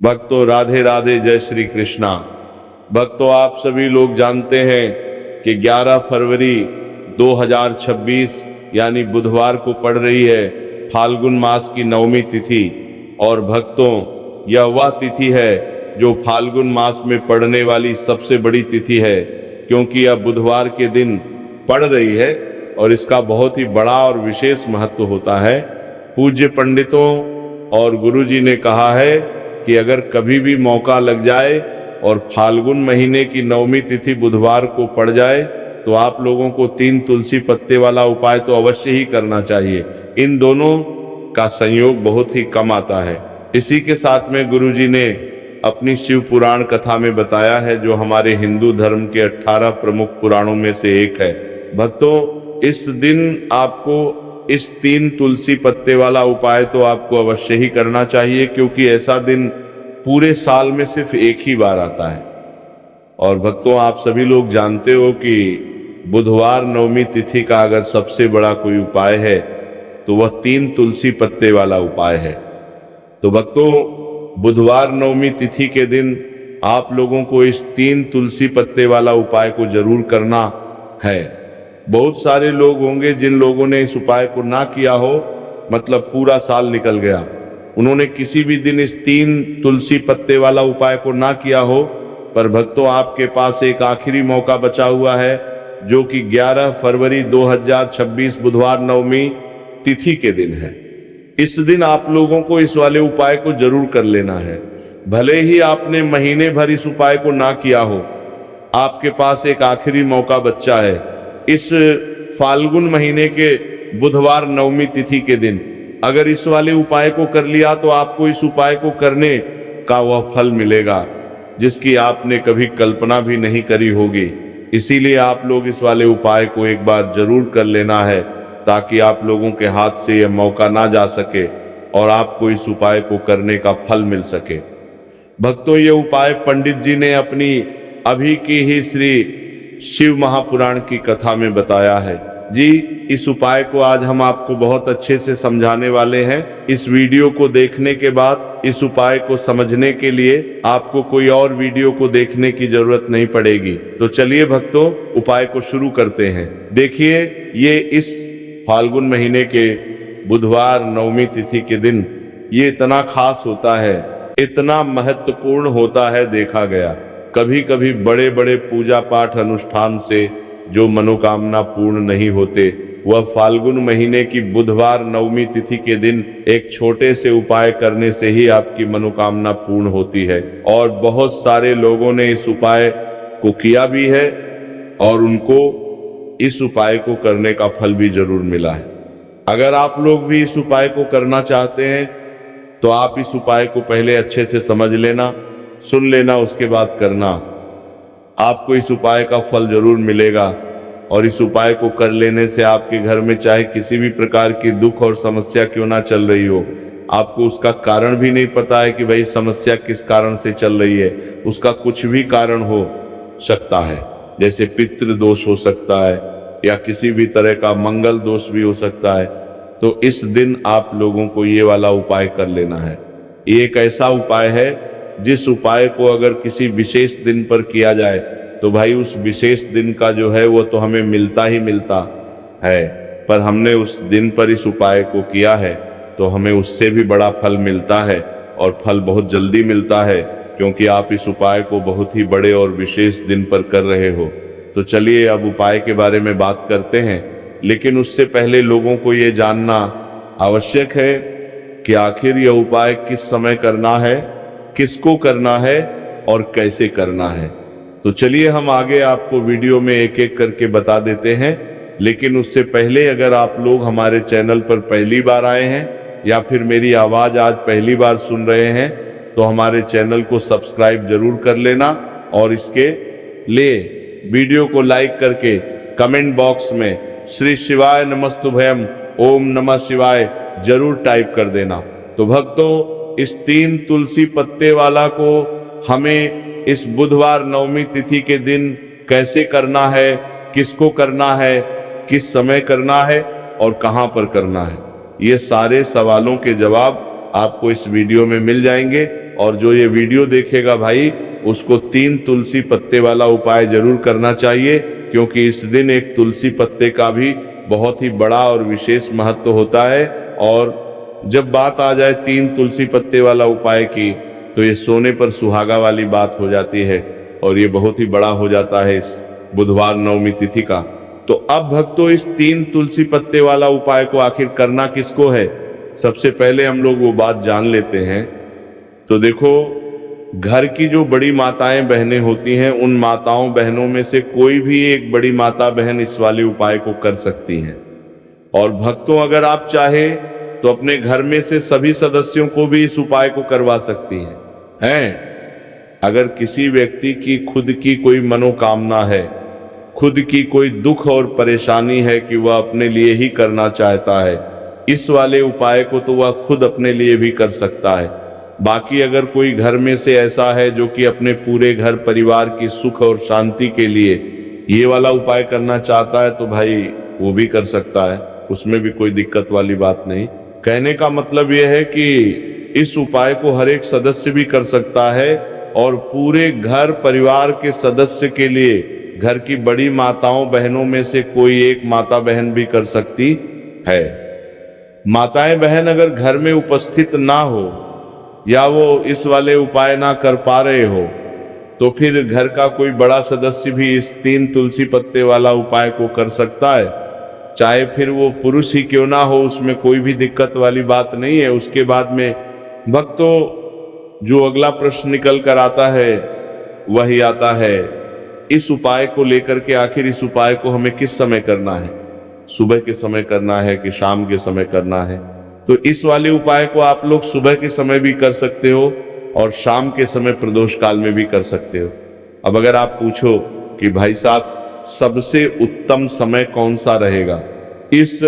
भक्तों राधे राधे, जय श्री कृष्णा। भक्तों आप सभी लोग जानते हैं कि 11 फरवरी 2026 यानी बुधवार को पड़ रही है फाल्गुन मास की 9वीं तिथि। और भक्तों यह वह तिथि है जो फाल्गुन मास में पड़ने वाली सबसे बड़ी तिथि है, क्योंकि यह बुधवार के दिन पड़ रही है और इसका बहुत ही बड़ा और विशेष महत्व होता है। पूज्य पंडितों और गुरुजी ने कहा है कि अगर कभी भी मौका लग जाए और फाल्गुन महीने की 9वीं तिथि बुधवार को पड़ जाए तो आप लोगों को 3 तुलसी पत्ते वाला उपाय तो अवश्य ही करना चाहिए। इन दोनों का संयोग बहुत ही कम आता है। इसी के साथ में गुरुजी ने अपनी शिव पुराण कथा में बताया है, जो हमारे हिंदू धर्म के 18 प्रमुख पुराणों में से एक है। भक्तों इस दिन आपको इस 3 तुलसी पत्ते वाला उपाय तो आपको अवश्य ही करना चाहिए, क्योंकि ऐसा दिन पूरे साल में सिर्फ एक ही बार आता है। और भक्तों आप सभी लोग जानते हो कि बुधवार 9वीं तिथि का अगर सबसे बड़ा कोई उपाय है तो वह 3 तुलसी पत्ते वाला उपाय है। तो भक्तों बुधवार 9वीं तिथि के दिन आप लोगों को इस 3 तुलसी पत्ते वाला उपाय को जरूर करना है। बहुत सारे लोग होंगे जिन लोगों ने इस उपाय को ना किया हो, मतलब पूरा साल निकल गया, उन्होंने किसी भी दिन इस 3 तुलसी पत्ते वाला उपाय को ना किया हो। पर भक्तों आपके पास एक आखिरी मौका बचा हुआ है, जो कि 11 फरवरी 2026 बुधवार 9वीं तिथि के दिन है। इस दिन आप लोगों को इस वाले उपाय को जरूर कर लेना है। भले ही आपने महीने भर इस उपाय को ना किया हो, आपके पास एक आखिरी मौका बचा है। इस फाल्गुन महीने के बुधवार 9वीं तिथि के दिन अगर इस वाले उपाय को कर लिया तो आपको इस उपाय को करने का वह फल मिलेगा जिसकी आपने कभी कल्पना भी नहीं करी होगी। इसीलिए आप लोग इस वाले उपाय को एक बार जरूर कर लेना है, ताकि आप लोगों के हाथ से यह मौका ना जा सके और आपको इस उपाय को करने का फल मिल सके। भक्तों ये उपाय पंडित जी ने अपनी अभी की ही श्री शिव महापुराण की कथा में बताया है। जी इस उपाय को आज हम आपको बहुत अच्छे से समझाने वाले हैं। इस वीडियो को देखने के बाद इस उपाय को समझने के लिए आपको कोई और वीडियो को देखने की जरूरत नहीं पड़ेगी। तो चलिए भक्तों उपाय को शुरू करते हैं। देखिए ये इस फाल्गुन महीने के बुधवार 9वीं तिथि के दिन ये इतना खास होता है, इतना महत्वपूर्ण होता है। देखा गया कभी कभी बड़े बड़े पूजा पाठ अनुष्ठान से जो मनोकामना पूर्ण नहीं होते, वह फाल्गुन महीने की बुधवार 9वीं तिथि के दिन एक छोटे से उपाय करने से ही आपकी मनोकामना पूर्ण होती है। और बहुत सारे लोगों ने इस उपाय को किया भी है और उनको इस उपाय को करने का फल भी जरूर मिला है। अगर आप लोग भी इस उपाय को करना चाहते हैं तो आप इस उपाय को पहले अच्छे से समझ लेना, सुन लेना, उसके बाद करना। आपको इस उपाय का फल जरूर मिलेगा। और इस उपाय को कर लेने से आपके घर में चाहे किसी भी प्रकार की दुख और समस्या क्यों ना चल रही हो, आपको उसका कारण भी नहीं पता है कि भाई समस्या किस कारण से चल रही है, उसका कुछ भी कारण हो सकता है। जैसे पितृ दोष हो सकता है या किसी भी तरह का मंगल दोष भी हो सकता है। तो इस दिन आप लोगों को ये वाला उपाय कर लेना है। ये एक ऐसा उपाय है जिस उपाय को अगर किसी विशेष दिन पर किया जाए तो भाई उस विशेष दिन का जो है वो तो हमें मिलता ही मिलता है। पर हमने उस दिन पर इस उपाय को किया है तो हमें उससे भी बड़ा फल मिलता है, और फल बहुत जल्दी मिलता है, क्योंकि आप इस उपाय को बहुत ही बड़े और विशेष दिन पर कर रहे हो। तो चलिए अब उपाय के बारे में बात करते हैं, लेकिन उससे पहले लोगों को ये जानना आवश्यक है कि आखिर यह उपाय किस समय करना है, किसको करना है और कैसे करना है। तो चलिए हम आगे आपको वीडियो में एक एक करके बता देते हैं। लेकिन उससे पहले अगर आप लोग हमारे चैनल पर पहली बार आए हैं या फिर मेरी आवाज आज पहली बार सुन रहे हैं तो हमारे चैनल को सब्सक्राइब जरूर कर लेना, और इसके लिए वीडियो को लाइक करके कमेंट बॉक्स में श्री शिवाय नमस्तुभयम ओम नमः शिवाय जरूर टाइप कर देना। तो भक्तों इस 3 तुलसी पत्ते वाला को हमें इस बुधवार 9वीं तिथि के दिन कैसे करना है, किसको करना है, किस समय करना है और कहां पर करना है, ये सारे सवालों के जवाब आपको इस वीडियो में मिल जाएंगे और जो ये वीडियो देखेगा भाई, उसको 3 तुलसी पत्ते वाला उपाय जरूर करना चाहिए, क्योंकि इस दिन एक तुलसी पत्ते का भी बहुत ही बड़ा और विशेष महत्व होता है। और जब बात आ जाए 3 तुलसी पत्ते वाला उपाय की, तो ये सोने पर सुहागा वाली बात हो जाती है और ये बहुत ही बड़ा हो जाता है इस बुधवार नवमी तिथि का। तो अब भक्तों, इस 3 तुलसी पत्ते वाला उपाय को आखिर करना किसको है, सबसे पहले हम लोग वो बात जान लेते हैं। तो देखो, घर की जो बड़ी माताएं बहनें होती हैं, उन माताओं बहनों में से कोई भी एक बड़ी माता बहन इस वाले उपाय को कर सकती हैं। और भक्तों, अगर आप चाहे तो अपने घर में से सभी सदस्यों को भी इस उपाय को करवा सकती हैं। अगर किसी व्यक्ति की खुद की कोई मनोकामना है, खुद की कोई दुख और परेशानी है कि वह अपने लिए ही करना चाहता है, इस वाले उपाय को तो वह खुद अपने लिए भी कर सकता है। बाकी अगर कोई घर में से ऐसा है जो कि अपने पूरे घर परिवार की सुख और शांति के लिए ये वाला उपाय करना चाहता है, तो भाई वो भी कर सकता है, उसमें भी कोई दिक्कत वाली बात नहीं। कहने का मतलब यह है कि इस उपाय को हर एक सदस्य भी कर सकता है और पूरे घर परिवार के सदस्य के लिए घर की बड़ी माताओं बहनों में से कोई एक माता बहन भी कर सकती है। माताएं बहन अगर घर में उपस्थित ना हो या वो इस वाले उपाय ना कर पा रहे हो, तो फिर घर का कोई बड़ा सदस्य भी इस 3 तुलसी पत्ते वाला उपाय को कर सकता है, चाहे फिर वो पुरुष ही क्यों ना हो, उसमें कोई भी दिक्कत वाली बात नहीं है। उसके बाद में भक्तों, जो अगला प्रश्न निकल कर आता है वही आता है, इस उपाय को लेकर के आखिर इस उपाय को हमें किस समय करना है, सुबह के समय करना है कि शाम के समय करना है। तो इस वाले उपाय को आप लोग सुबह के समय भी कर सकते हो और शाम के समय प्रदोष काल में भी कर सकते हो। अब अगर आप पूछो कि भाई साहब सबसे उत्तम समय कौन सा रहेगा इस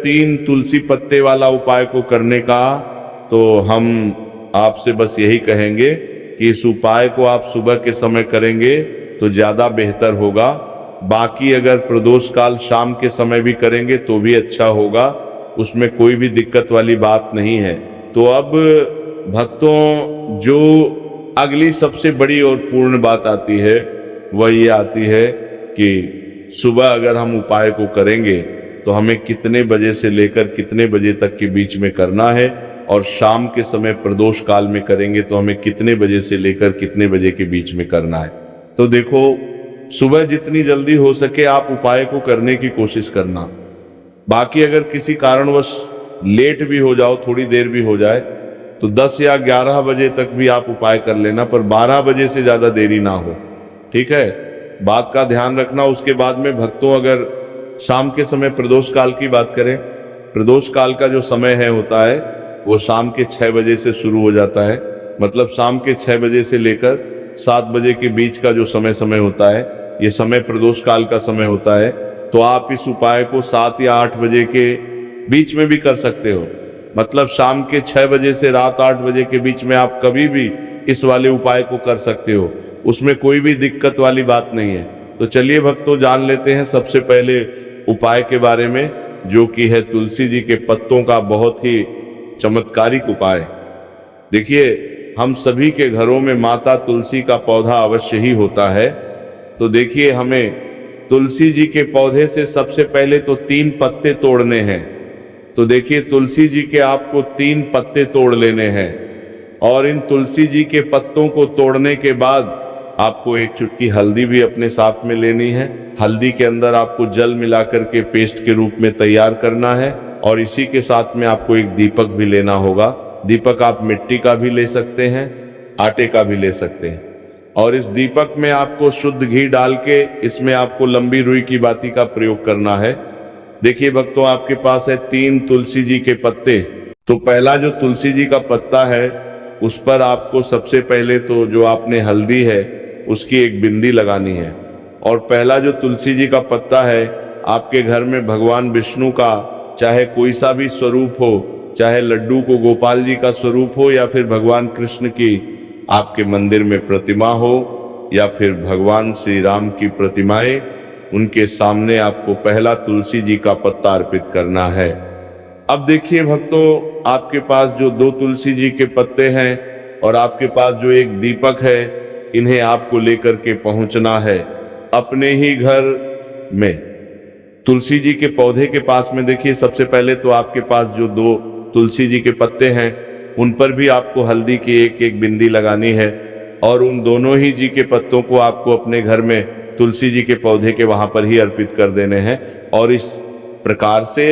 3 तुलसी पत्ते वाला उपाय को करने का, तो हम आपसे बस यही कहेंगे कि इस उपाय को आप सुबह के समय करेंगे तो ज्यादा बेहतर होगा। बाकी अगर प्रदोष काल शाम के समय भी करेंगे तो भी अच्छा होगा, उसमें कोई भी दिक्कत वाली बात नहीं है। तो अब भक्तों, जो अगली सबसे बड़ी और पूर्ण बात आती है वह ये आती है कि सुबह अगर हम उपाय को करेंगे तो हमें कितने बजे से लेकर कितने बजे तक के बीच में करना है, और शाम के समय प्रदोष काल में करेंगे तो हमें कितने बजे से लेकर कितने बजे के बीच में करना है। तो देखो, सुबह जितनी जल्दी हो सके आप उपाय को करने की कोशिश करना। बाकी अगर किसी कारणवश लेट भी हो जाओ, थोड़ी देर भी हो जाए, तो 10 या 11 बजे तक भी आप उपाय कर लेना, पर 12 बजे से ज्यादा देरी ना हो, ठीक है, बात का ध्यान रखना। उसके बाद में भक्तों, अगर शाम के समय प्रदोष काल की बात करें, प्रदोष काल का जो समय है होता है वो शाम के 6 बजे से शुरू हो जाता है। मतलब शाम के 6 बजे से लेकर 7 बजे के बीच का जो समय होता है, ये समय प्रदोष काल का समय होता है। तो आप इस उपाय को 7 या 8 बजे के बीच में भी कर सकते हो। मतलब शाम के 6 बजे से रात 8 बजे के बीच में आप कभी भी इस वाले उपाय को कर सकते हो, उसमें कोई भी दिक्कत वाली बात नहीं है। तो चलिए भक्तों, जान लेते हैं सबसे पहले उपाय के बारे में, जो कि है तुलसी जी के पत्तों का बहुत ही चमत्कारिक उपाय। देखिए, हम सभी के घरों में माता तुलसी का पौधा अवश्य ही होता है। तो देखिए, हमें तुलसी जी के पौधे से सबसे पहले तो 3 पत्ते तोड़ने हैं। तो देखिए, तुलसी जी के आपको 3 पत्ते तोड़ लेने हैं, और इन तुलसी जी के पत्तों को तोड़ने के बाद आपको एक चुटकी हल्दी भी अपने साथ में लेनी है। हल्दी के अंदर आपको जल मिलाकर के पेस्ट के रूप में तैयार करना है, और इसी के साथ में आपको एक दीपक भी लेना होगा। दीपक आप मिट्टी का भी ले सकते हैं, आटे का भी ले सकते हैं, और इस दीपक में आपको शुद्ध घी डाल के इसमें आपको लंबी रुई की बाती का प्रयोग करना है। देखिए भक्तों, आपके पास है 3 तुलसी जी के पत्ते। तो पहला जो तुलसी जी का पत्ता है, उस पर आपको सबसे पहले तो जो आपने हल्दी है उसकी एक बिंदी लगानी है। और पहला जो तुलसी जी का पत्ता है, आपके घर में भगवान विष्णु का चाहे कोई सा भी स्वरूप हो, चाहे लड्डू को गोपाल जी का स्वरूप हो, या फिर भगवान कृष्ण की आपके मंदिर में प्रतिमा हो, या फिर भगवान श्री राम की प्रतिमाएं, उनके सामने आपको पहला तुलसी जी का पत्ता अर्पित करना है। अब देखिए भक्तों, आपके पास जो 2 तुलसी जी के पत्ते हैं और आपके पास जो एक दीपक है, इन्हें आपको लेकर के पहुंचना है अपने ही घर में। तुलसी जी के पौधे के पास में देखिए, सबसे पहले तो आपके पास जो 2 तुलसी जी के पत्ते हैं, उन पर भी आपको हल्दी की एक एक बिंदी लगानी है और उन दोनों ही जी के पत्तों को आपको अपने घर में तुलसी जी के पौधे के वहां पर ही अर्पित कर देने हैं। और इस प्रकार से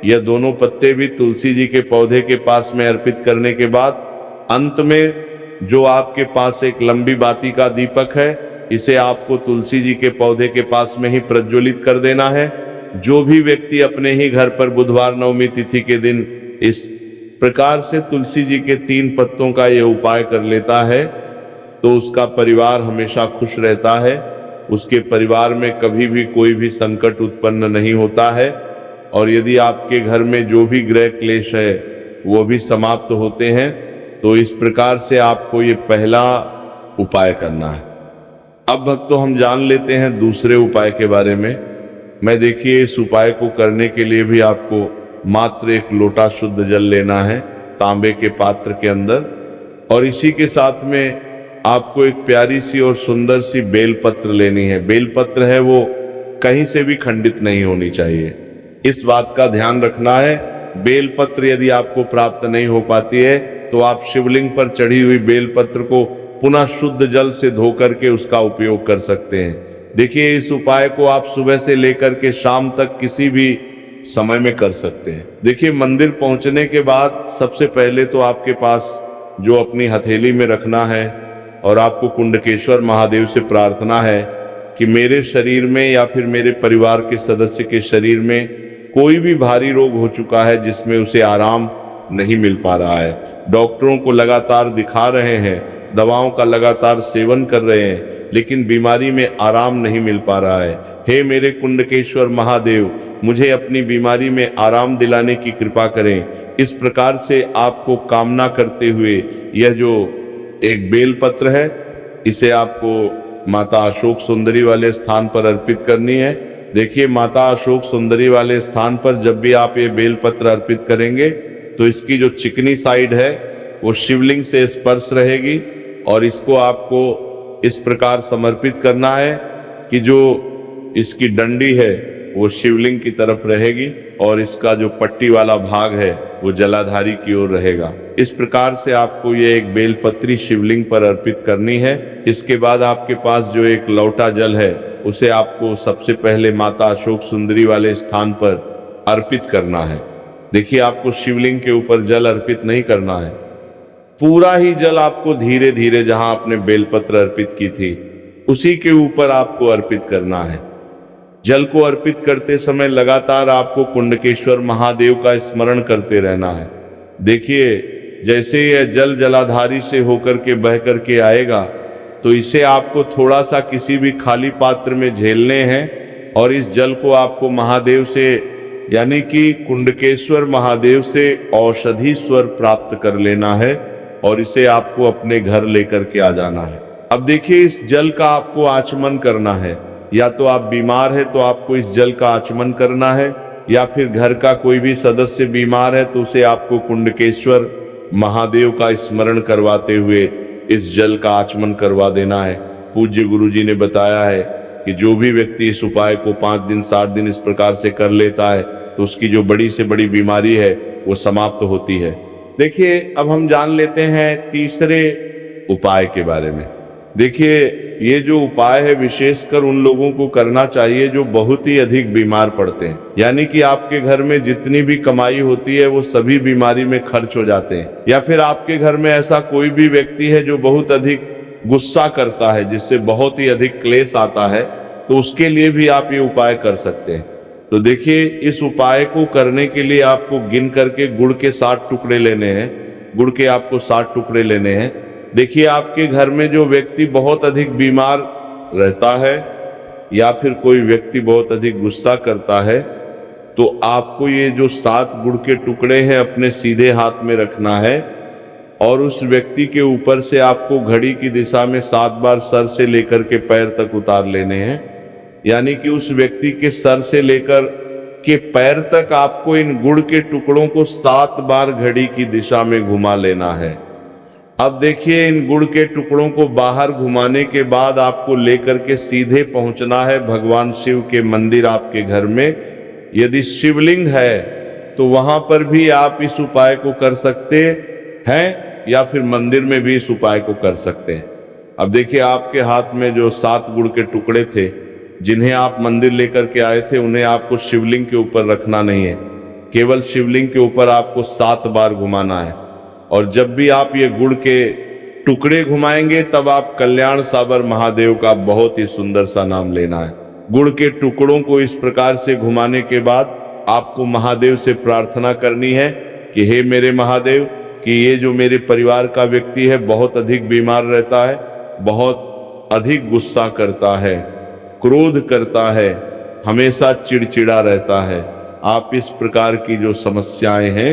यह दोनों पत्ते भी तुलसी जी के पौधे के पास में अर्पित करने के बाद अंत में जो आपके पास एक लंबी बाती का दीपक है, इसे आपको तुलसी जी के पौधे के पास में ही प्रज्वलित कर देना है। जो भी व्यक्ति अपने ही घर पर बुधवार नवमी तिथि के दिन इस प्रकार से तुलसी जी के 3 पत्तों का यह उपाय कर लेता है, तो उसका परिवार हमेशा खुश रहता है, उसके परिवार में कभी भी कोई भी संकट उत्पन्न नहीं होता है। और यदि आपके घर में जो भी ग्रह क्लेश है वो भी समाप्त होते हैं। तो इस प्रकार से आपको ये पहला उपाय करना है। अब भक्तों, हम जान लेते हैं दूसरे उपाय के बारे में। मैं देखिए, इस उपाय को करने के लिए भी आपको मात्र 1 लोटा शुद्ध जल लेना है तांबे के पात्र के अंदर, और इसी के साथ में आपको एक प्यारी सी और सुंदर सी बेलपत्र लेनी है। बेलपत्र है वो कहीं से भी खंडित नहीं होनी चाहिए, इस बात का ध्यान रखना है। बेलपत्र यदि आपको प्राप्त नहीं हो पाती है तो आप शिवलिंग पर चढ़ी हुई बेलपत्र को पुनः शुद्ध जल से धो करके उसका उपयोग कर सकते हैं। देखिए, इस उपाय को आप सुबह से लेकर के शाम तक किसी भी समय में कर सकते हैं। देखिए, मंदिर पहुंचने के बाद सबसे पहले तो आपके पास जो अपनी हथेली में रखना है और आपको कुंडकेश्वर महादेव से प्रार्थना है कि मेरे शरीर में या फिर मेरे परिवार के सदस्य के शरीर में कोई भी भारी रोग हो चुका है जिसमें उसे आराम नहीं मिल पा रहा है, डॉक्टरों को लगातार दिखा रहे हैं, दवाओं का लगातार सेवन कर रहे हैं, लेकिन बीमारी में आराम नहीं मिल पा रहा है। हे मेरे कुंडकेश्वर महादेव, मुझे अपनी बीमारी में आराम दिलाने की कृपा करें। इस प्रकार से आपको कामना करते हुए यह जो एक बेलपत्र है, इसे आपको माता अशोक सुंदरी वाले स्थान पर अर्पित करनी है। देखिए, माता अशोक सुंदरी वाले स्थान पर जब भी आप ये बेलपत्र अर्पित करेंगे तो इसकी जो चिकनी साइड है वो शिवलिंग से स्पर्श रहेगी, और इसको आपको इस प्रकार समर्पित करना है कि जो इसकी डंडी है वो शिवलिंग की तरफ रहेगी और इसका जो पट्टी वाला भाग है वो जलाधारी की ओर रहेगा। इस प्रकार से आपको ये एक बेलपत्री शिवलिंग पर अर्पित करनी है। इसके बाद आपके पास जो एक लौटा जल है उसे आपको सबसे पहले माता अशोक सुंदरी वाले स्थान पर अर्पित करना है। देखिए, आपको शिवलिंग के ऊपर जल अर्पित नहीं करना है, पूरा ही जल आपको धीरे धीरे जहां आपने बेलपत्र अर्पित की थी उसी के ऊपर आपको अर्पित करना है। जल को अर्पित करते समय लगातार आपको कुंडकेश्वर महादेव का स्मरण करते रहना है। देखिए, जैसे यह जल जलाधारी से होकर के बह करके आएगा तो इसे आपको थोड़ा सा किसी भी खाली पात्र में झेलने हैं और इस जल को आपको महादेव से यानी कि कुंडकेश्वर महादेव से औषधि स्वर प्राप्त कर लेना है और इसे आपको अपने घर लेकर के आ जाना है। अब देखिए, इस जल का आपको आचमन करना है। या तो आप बीमार है तो आपको इस जल का आचमन करना है, या फिर घर का कोई भी सदस्य बीमार है तो उसे आपको कुंडकेश्वर महादेव का स्मरण करवाते हुए इस जल का आचमन करवा देना है। पूज्य गुरु जी ने बताया है कि जो भी व्यक्ति इस उपाय को 5 दिन 7 दिन इस प्रकार से कर लेता है तो उसकी जो बड़ी से बड़ी बीमारी है वो समाप्त होती है। देखिए, अब हम जान लेते हैं तीसरे उपाय के बारे में। देखिए, ये जो उपाय है विशेषकर उन लोगों को करना चाहिए जो बहुत ही अधिक बीमार पड़ते हैं, यानी कि आपके घर में जितनी भी कमाई होती है वो सभी बीमारी में खर्च हो जाते हैं, या फिर आपके घर में ऐसा कोई भी व्यक्ति है जो बहुत अधिक गुस्सा करता है जिससे बहुत ही अधिक क्लेश आता है, तो उसके लिए भी आप ये उपाय कर सकते हैं। तो देखिए, इस उपाय को करने के लिए आपको गिन करके गुड़ के 60 टुकड़े लेने हैं। गुड़ के आपको 60 टुकड़े लेने हैं। देखिए, आपके घर में जो व्यक्ति बहुत अधिक बीमार रहता है या फिर कोई व्यक्ति बहुत अधिक गुस्सा करता है तो आपको ये जो 7 गुड़ के टुकड़े हैं अपने सीधे हाथ में रखना है और उस व्यक्ति के ऊपर से आपको घड़ी की दिशा में 7 बार सर से लेकर के पैर तक उतार लेने हैं। यानी कि उस व्यक्ति के सर से लेकर के पैर तक आपको इन गुड़ के टुकड़ों को 7 बार घड़ी की दिशा में घुमा लेना है। अब देखिए, इन गुड़ के टुकड़ों को बाहर घुमाने के बाद आपको लेकर के सीधे पहुंचना है भगवान शिव के मंदिर आपके घर में। यदि शिवलिंग है तो वहां पर भी आप इस उपाय को कर सकते हैं या फिर मंदिर में भी इस उपाय को कर सकते हैं। अब देखिए, आपके हाथ में जो 7 गुड़ के टुकड़े थे जिन्हें आप मंदिर लेकर के आए थे, उन्हें आपको शिवलिंग के ऊपर रखना नहीं है। केवल शिवलिंग के ऊपर आपको 7 बार घुमाना है। और जब भी आप ये गुड़ के टुकड़े घुमाएंगे तब आप कल्याण सागर महादेव का बहुत ही सुंदर सा नाम लेना है। गुड़ के टुकड़ों को इस प्रकार से घुमाने के बाद आपको महादेव से प्रार्थना करनी है कि हे मेरे महादेव, कि ये जो मेरे परिवार का व्यक्ति है बहुत अधिक बीमार रहता है, बहुत अधिक गुस्सा करता है, क्रोध करता है, हमेशा चिड़चिड़ा रहता है, आप इस प्रकार की जो समस्याएं हैं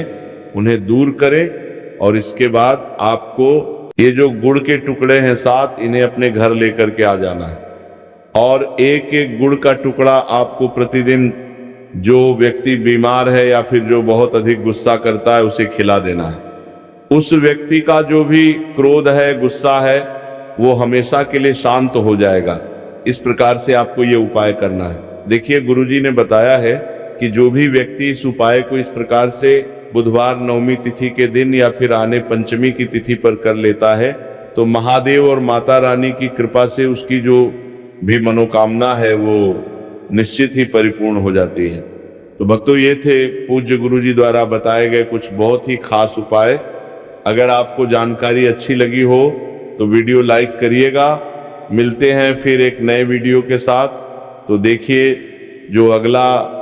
उन्हें दूर करें। और इसके बाद आपको ये जो गुड़ के टुकड़े हैं 7, इन्हें अपने घर लेकर के आ जाना है। और एक एक गुड़ का टुकड़ा आपको प्रतिदिन जो व्यक्ति बीमार है या फिर जो बहुत अधिक गुस्सा करता है उसे खिला देना है। उस व्यक्ति का जो भी क्रोध है, गुस्सा है, वो हमेशा के लिए शांत हो जाएगा। इस प्रकार से आपको ये उपाय करना है। देखिए, गुरुजी ने बताया है कि जो भी व्यक्ति इस उपाय को इस प्रकार से बुधवार नवमी तिथि के दिन या फिर आने पंचमी की तिथि पर कर लेता है तो महादेव और माता रानी की कृपा से उसकी जो भी मनोकामना है वो निश्चित ही परिपूर्ण हो जाती है। तो भक्तों, ये थे पूज्य गुरुजी द्वारा बताए गए कुछ बहुत ही खास उपाय। अगर आपको जानकारी अच्छी लगी हो तो वीडियो लाइक करिएगा। मिलते हैं फिर एक नए वीडियो के साथ। तो देखिए, जो अगला